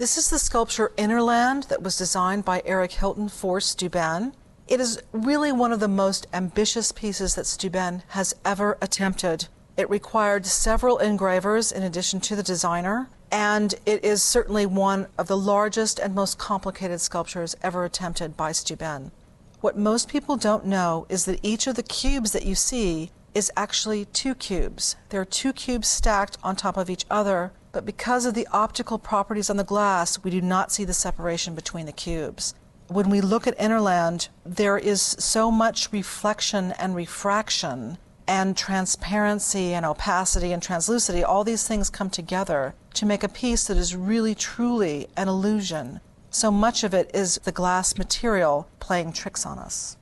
This is the sculpture Innerland that was designed by Eric Hilton for Steuben. It is really one of the most ambitious pieces that Steuben has ever attempted. It required several engravers in addition to the designer, and it is certainly one of the largest and most complicated sculptures ever attempted by Steuben. What most people don't know is that each of the cubes that you see is actually two cubes. There are two cubes stacked on top of each other, but because of the optical properties on the glass, we do not see the separation between the cubes. When we look at Innerland, there is so much reflection and refraction and transparency and opacity and translucity. All these things come together to make a piece that is really truly an illusion. So much of it is the glass material playing tricks on us.